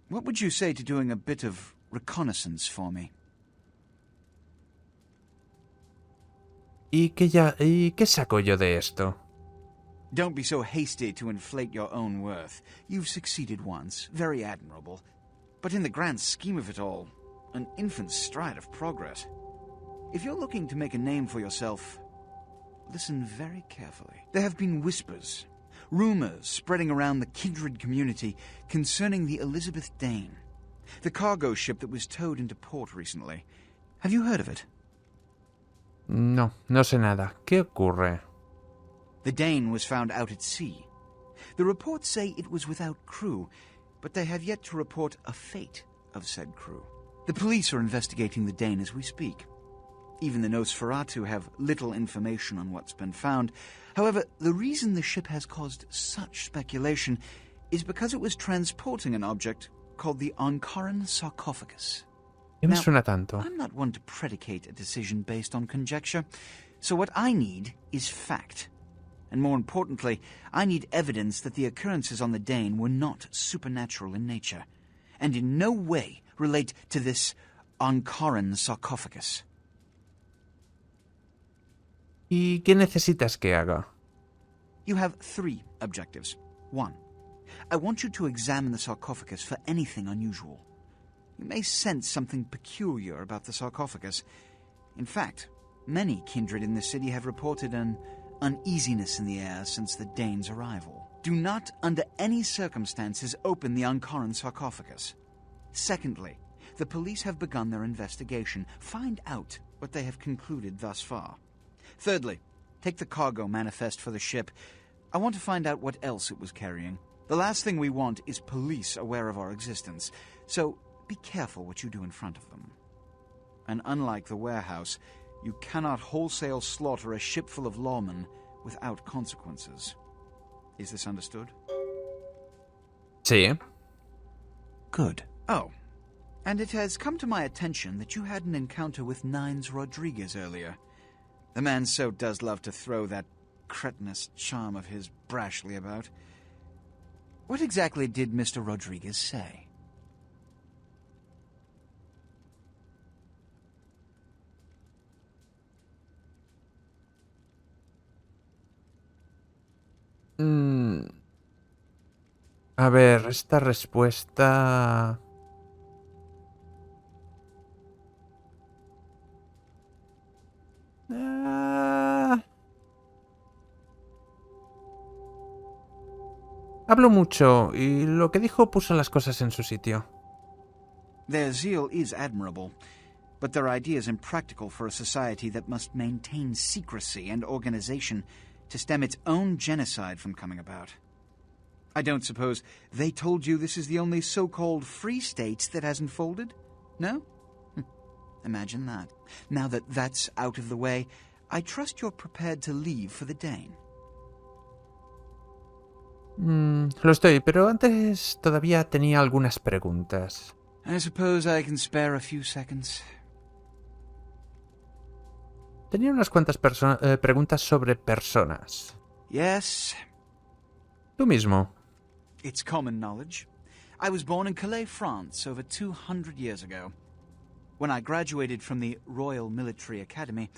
what would you say to doing a bit of reconnaissance for me? ¿Y qué saco yo de esto? Don't be so hasty to inflate your own worth. You've succeeded once, very admirable. But in the grand scheme of it all, an infant's stride of progress. If you're looking to make a name for yourself, listen very carefully. There have been whispers, rumors spreading around the kindred community concerning the Elizabeth Dane, the cargo ship that was towed into port recently. Have you heard of it? No, no sé nada. ¿Qué ocurre? The Dane was found out at sea. The reports say it was without crew, but they have yet to report a fate of said crew. The police are investigating the Dane as we speak. Even the Nosferatu have little information on what's been found. However, the reason the ship has caused such speculation is because it was transporting an object called the Ankaran sarcophagus. ¿Qué me suena tanto? I'm not one to predicate a decision based on conjecture, so what I need is fact. And more importantly, I need evidence that the occurrences on the Dane were not supernatural in nature, and in no way relate to this Ankaran sarcophagus. ¿Y qué necesitas que haga? You have 3 objectives. 1. I want you to examine the sarcophagus for anything unusual. You may sense something peculiar about the sarcophagus. In fact, many kindred in the city have reported an uneasiness in the air since the Dane's arrival. Do not, under any circumstances, open the Ankaran sarcophagus. Secondly, the police have begun their investigation. Find out what they have concluded thus far. Thirdly, take the cargo manifest for the ship. I want to find out what else it was carrying. The last thing we want is police aware of our existence, so be careful what you do in front of them. And unlike the warehouse, you cannot wholesale slaughter a ship full of lawmen without consequences. Is this understood? Sí. Good. Oh, and it has come to my attention that you had an encounter with Nines Rodriguez earlier. The man so does love to throw that cretinous charm of his brashly about. What exactly did Mr. Rodriguez say? A ver, esta respuesta... Habló mucho y lo que dijo puso las cosas en su sitio. Their zeal is admirable, but their idea is impractical for a society that must maintain secrecy and organization to stem its own genocide from coming about. I don't suppose they told you this is the only so-called free state that hasn't folded? No? Imagine that. Now that that's out of the way, I trust you're prepared to leave for the Dane. Lo estoy, pero antes todavía tenía algunas preguntas. I suppose I can spare a few seconds. Tenía unas cuantas preguntas sobre personas. Yes. Tú mismo. It's common knowledge. I was born in Calais, France, over 200 years ago. When I graduated from the Royal Military Academy,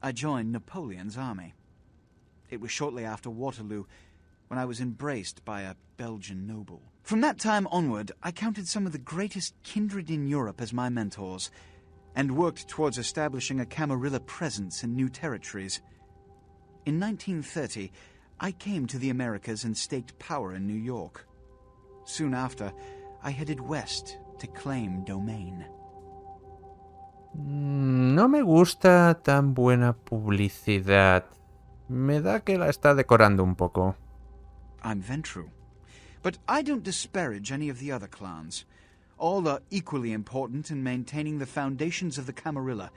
I joined Napoleon's army. It was shortly after Waterloo, when I was embraced by a Belgian noble. From that time onward, I counted some of the greatest kindred in Europe as my mentors, and worked towards establishing a Camarilla presence in new territories. In 1930, I came to the Americas and staked power in New York. Soon after, I headed west to claim domain. No me gusta tan buena publicidad. Me da que la está decorando un poco. I'm Ventru. But I don't disparage any of the other clans. All are equally important in maintaining the foundations of the Camarilla,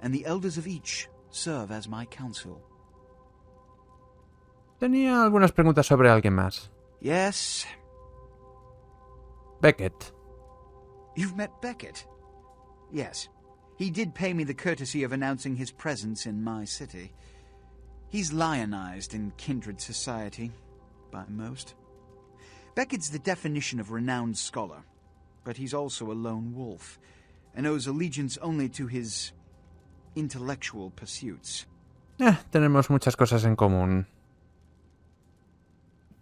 and the elders of each serve as my council. Tenía algunas preguntas sobre alguien más. Yes? Beckett. You've met Beckett? Yes. He did pay me the courtesy of announcing his presence in my city. He's lionized in kindred society, by most. Beckett's the definition of renowned scholar, but he's also a lone wolf, and owes allegiance only to his intellectual pursuits. Tenemos muchas cosas en común.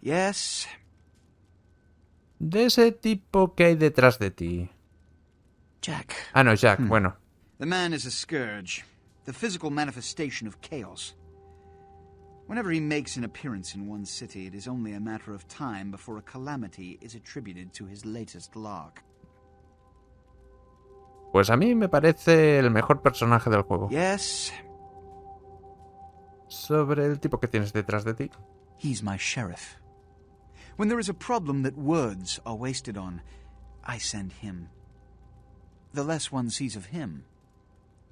Yes? De ese tipo que hay detrás de ti. Jack. Ah, no, Jack, bueno. The man is a scourge, the physical manifestation of chaos. Whenever he makes an appearance in one city, it is only a matter of time before a calamity is attributed to his latest lark. Pues a mí me parece el mejor personaje del juego. Yes? Sobre el tipo que tienes detrás de ti. He's my sheriff. When there is a problem that words are wasted on, I send him. The less one sees of him,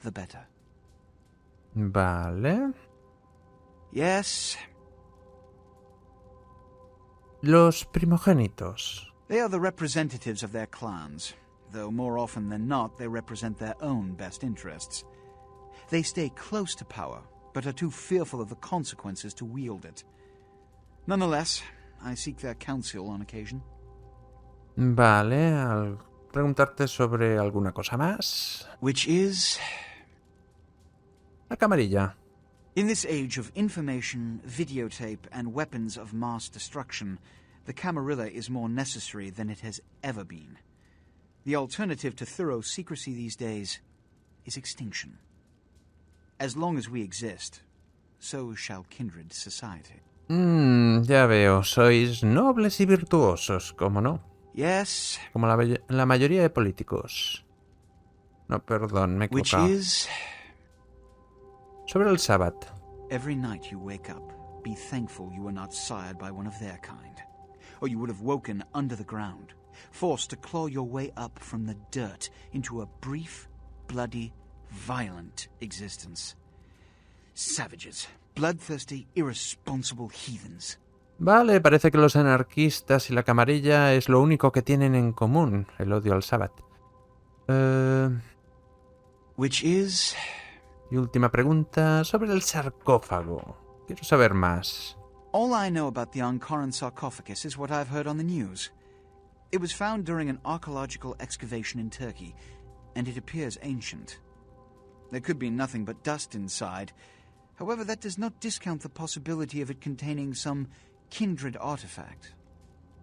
the better. Vale. Yes? Los primogénitos. They are the representatives of their clans, though more often than not they represent their own best interests. They stay close to power, but are too fearful of the consequences to wield it. Nonetheless, I seek their counsel on occasion. Vale, al preguntarte sobre alguna cosa más. Which is? La camarilla. In this age of information, videotape, and weapons of mass destruction, the Camarilla is more necessary than it has ever been. The alternative to thorough secrecy these days is extinction. As long as we exist, so shall kindred society. Ya veo, sois nobles y virtuosos, ¿cómo no? Yes. Como la mayoría de políticos. No, perdón, me he equivocado. Which is? Sobre el Sabbat. Every night you wake up, be thankful you were not sired by one of their kind, or you would have woken under the ground, forced to claw your way up from the dirt into a brief, bloody, violent existence. Savages. Bloodthirsty, irresponsible heathens. Vale, parece que los anarquistas y la camarilla es lo único que tienen en común, el odio al Sabbat. Which is? Y última pregunta sobre el sarcófago. Quiero saber más. All I know about the Ankaran sarcophagus is what I've heard on the news. It was found during an archaeological excavation in Turkey, and it appears ancient. There could be nothing but dust inside. However, that does not discount the possibility of it containing some kindred artifact,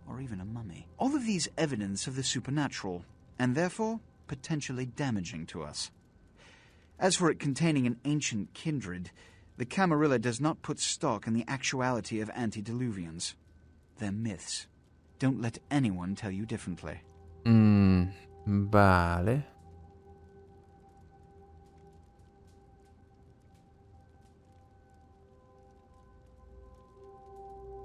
or even a mummy. All of these evidence of the supernatural, and therefore potentially damaging to us. As for it containing an ancient kindred, the Camarilla does not put stock in the actuality of antediluvians. They're myths. Don't let anyone tell you differently. Vale.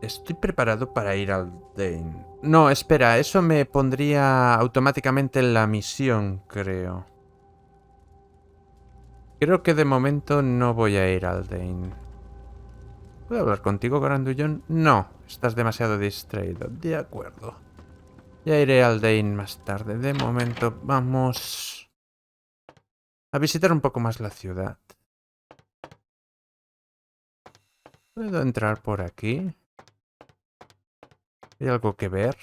Estoy preparado para ir al Dane. No, espera, eso me pondría automáticamente en la misión, creo. Creo que de momento no voy a ir al Dane. ¿Puedo hablar contigo, Grandullón? No, estás demasiado distraído. De acuerdo. Ya iré al Dane más tarde. De momento vamos a visitar un poco más la ciudad. ¿Puedo entrar por aquí? ¿Hay algo que ver?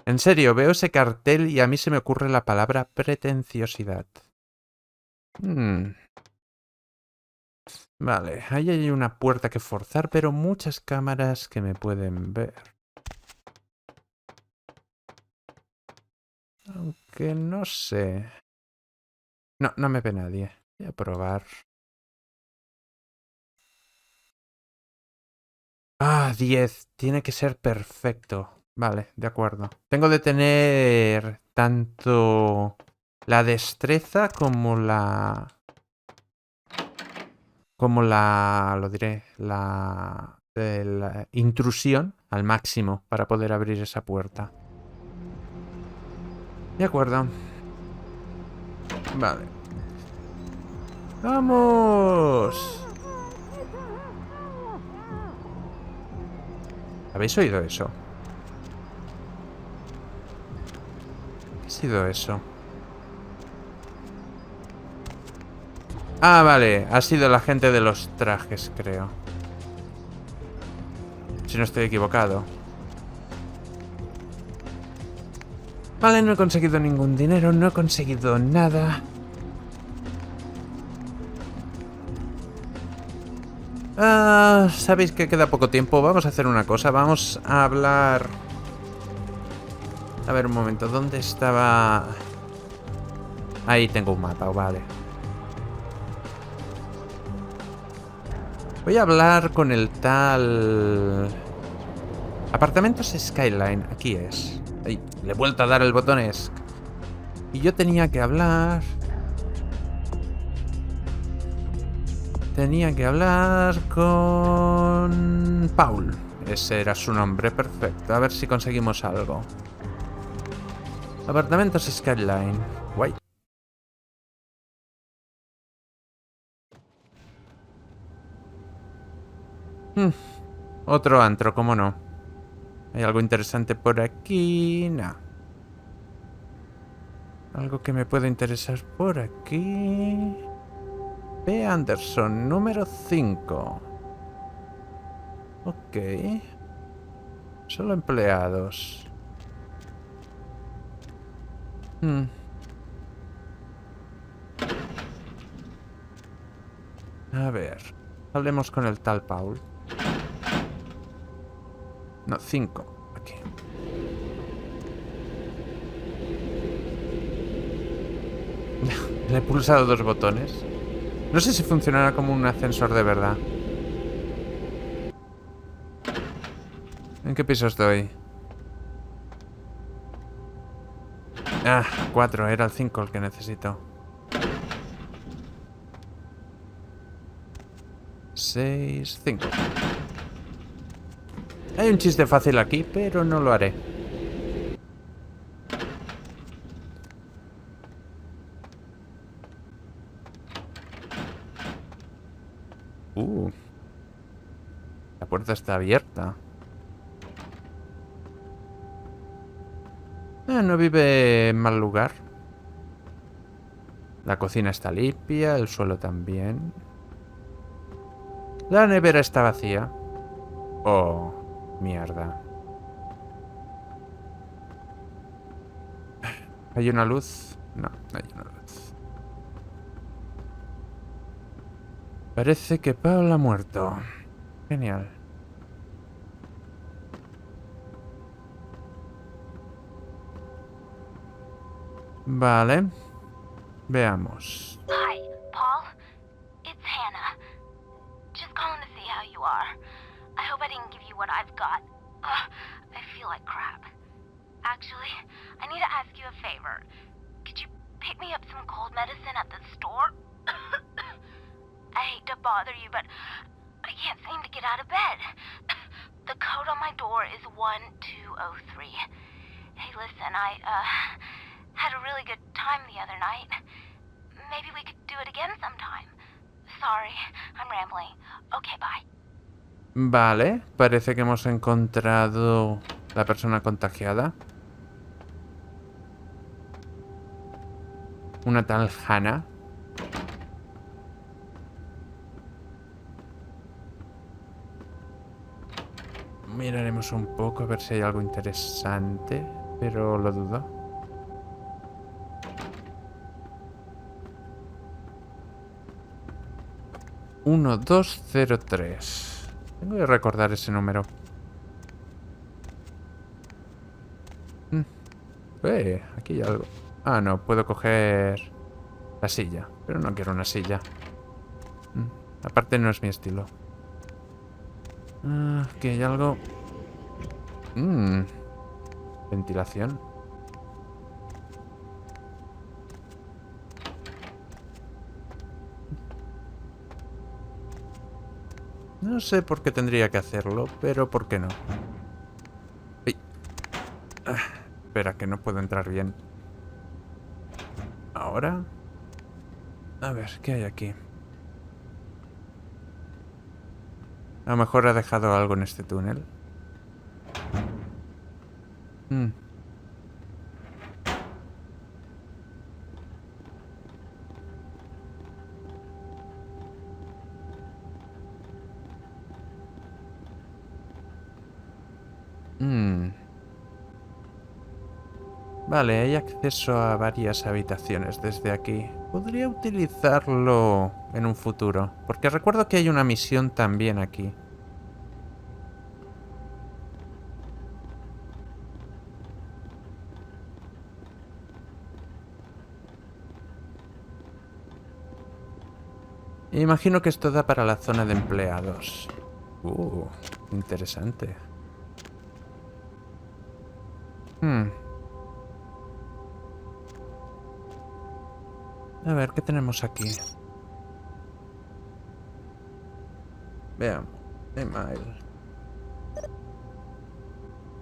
En serio, veo ese cartel y a mí se me ocurre la palabra pretenciosidad. Vale, ahí hay una puerta que forzar, pero muchas cámaras que me pueden ver. Aunque no sé. No, no me ve nadie. Voy a probar. Ah, 10. Tiene que ser perfecto. Vale, de acuerdo. Tengo de tener tanto la destreza como la... lo diré, la intrusión al máximo para poder abrir esa puerta. De acuerdo. Vale. ¡Vamos! ¿Habéis oído eso? ¿Qué ha sido eso? Ah, vale. Ha sido la gente de los trajes, creo. Si no estoy equivocado. Vale, no he conseguido ningún dinero. No he conseguido nada. Sabéis que queda poco tiempo. Vamos a hacer una cosa. Vamos a hablar... A ver, un momento. ¿Dónde estaba...? Ahí tengo un mapa, vale. Voy a hablar con el tal... Apartamentos Skyline. Aquí es. Ay, le he vuelto a dar el botón ESC. Y yo tenía que hablar... Tenía que hablar con... Paul. Ese era su nombre, perfecto. A ver si conseguimos algo. Apartamentos Skyline. Guay. Otro antro, ¿cómo no? ¿Hay algo interesante por aquí? No. ¿Algo que me pueda interesar por aquí? P. Anderson, número 5. Ok. Solo empleados. A ver. Hablemos con el tal Paul. No, 5. Aquí. Le he pulsado 2 botones. No sé si funcionará como un ascensor de verdad. ¿En qué piso estoy? 4. Era el 5 el que necesito. 6, 5. Hay un chiste fácil aquí, pero no lo haré. La puerta está abierta. No vive en mal lugar. La cocina está limpia, el suelo también. La nevera está vacía. Oh, mierda. ¿Hay una luz? No, no hay una luz. Parece que Paul ha muerto. Genial. Vale. Veamos. Hi, Paul. It's Hannah. Just calling to see how you are. I hope I didn't give you what I've got. Ugh, I feel like crap. Actually, I need to ask you a favor. Could you pick me up some cold medicine at the store? I hate to bother you, but I can't seem to get out of bed. The code on my door is 1203. Hey, listen, I had a really good time the other night. Maybe we could do it again sometime. Sorry, I'm rambling. Okay, bye. Vale, parece que hemos encontrado la persona contagiada. Una tal Hannah. Miraremos un poco a ver si hay algo interesante, pero lo dudo. Uno, 2, 0, 3. Tengo que recordar ese número. Aquí hay algo. Ah, no, puedo coger la silla, pero no quiero una silla. Aparte no es mi estilo. Aquí hay algo. Ventilación. No sé por qué tendría que hacerlo, pero ¿por qué no? ¡Ay! Espera, que no puedo entrar bien. Ahora. A ver, ¿qué hay aquí? A lo mejor ha dejado algo en este túnel. Vale, hay acceso a varias habitaciones desde aquí. Podría utilizarlo en un futuro, porque recuerdo que hay una misión también aquí. Imagino que esto da para la zona de empleados. Interesante. A ver, ¿qué tenemos aquí? Veamos. Email.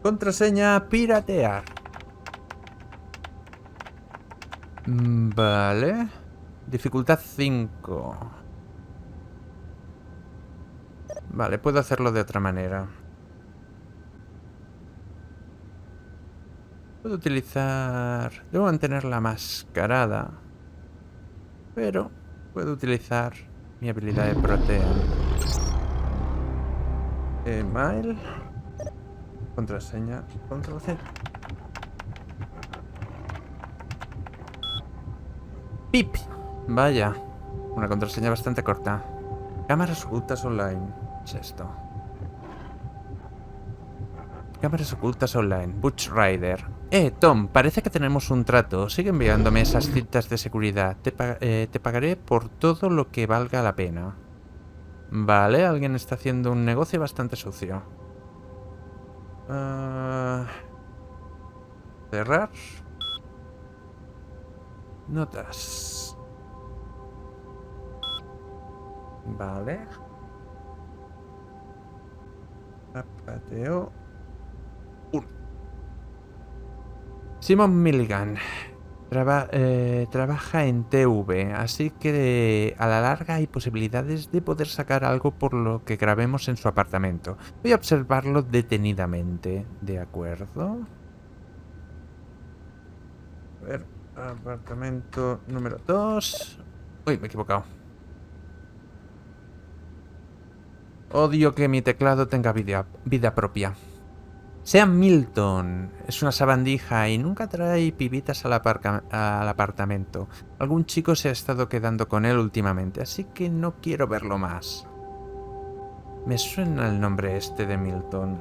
Contraseña piratear. Vale. Dificultad 5. Vale, puedo hacerlo de otra manera. Puedo utilizar... Debo mantener la mascarada. Pero puedo utilizar mi habilidad de protean. Email. Contraseña. Control C. Pip. Vaya. Una contraseña bastante corta. Cámaras ocultas online. ¿Qué es esto? Cámaras ocultas online. Butch Rider. Tom, parece que tenemos un trato. Sigue enviándome esas cintas de seguridad. Te pagaré por todo lo que valga la pena. Vale, alguien está haciendo un negocio bastante sucio. Cerrar. Notas. Vale. Zapateo. Simon Milligan trabaja en TV, así que a la larga hay posibilidades de poder sacar algo por lo que grabemos en su apartamento. Voy a observarlo detenidamente. ¿De acuerdo? A ver, apartamento número 2. Uy, me he equivocado. Odio que mi teclado tenga vida propia. Sean Milton es una sabandija y nunca trae pibitas al apartamento. Algún chico se ha estado quedando con él últimamente, así que no quiero verlo más. Me suena el nombre este de Milton.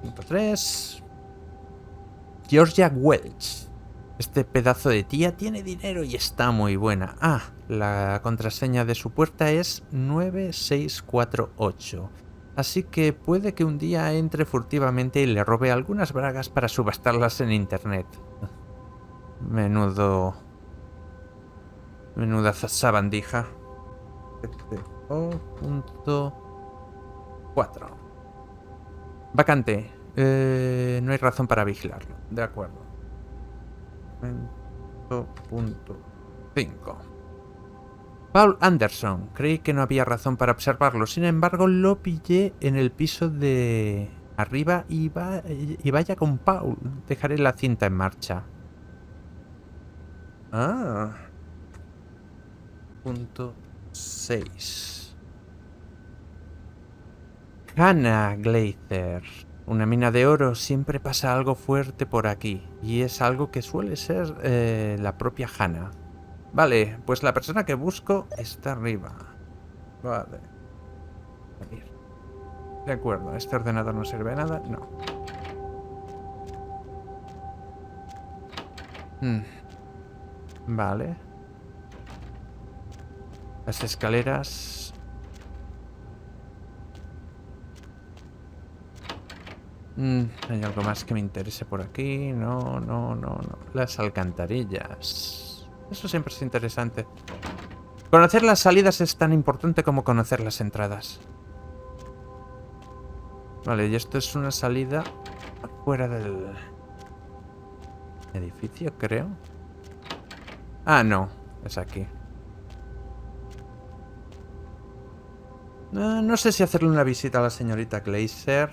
Punto 3. Georgia Welch. Este pedazo de tía tiene dinero y está muy buena. Ah, la contraseña de su puerta es 9648. Así que puede que un día entre furtivamente y le robe algunas bragas para subastarlas en internet. Menuda sabandija. 4. Vacante. No hay razón para vigilarlo. De acuerdo. 5. Paul Anderson. Creí que no había razón para observarlo. Sin embargo, lo pillé en el piso de arriba y vaya con Paul. Dejaré la cinta en marcha. Ah. Punto 6. Hannah Glazer. Una mina de oro. Siempre pasa algo fuerte por aquí. Y es algo que suele ser la propia Hannah. Vale, pues la persona que busco está arriba. Vale. De acuerdo, este ordenador no sirve de nada. No. Vale. Las escaleras. ¿Hay algo más que me interese por aquí? No. Las alcantarillas. Eso siempre es interesante. Conocer las salidas es tan importante como conocer las entradas. Vale, y esto es una salida fuera del edificio, creo. Ah, no. Es aquí. No sé si hacerle una visita a la señorita Glazer.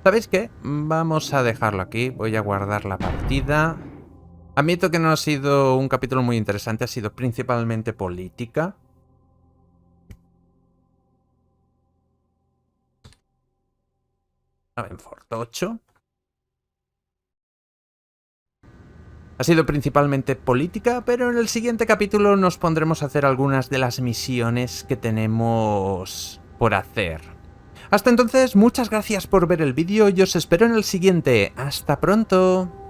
¿Sabéis qué? Vamos a dejarlo aquí. Voy a guardar la partida. Admito que no ha sido un capítulo muy interesante. Ha sido principalmente política. Ravenford 8. Ha sido principalmente política, pero en el siguiente capítulo nos pondremos a hacer algunas de las misiones que tenemos por hacer. Hasta entonces, muchas gracias por ver el vídeo y os espero en el siguiente. ¡Hasta pronto!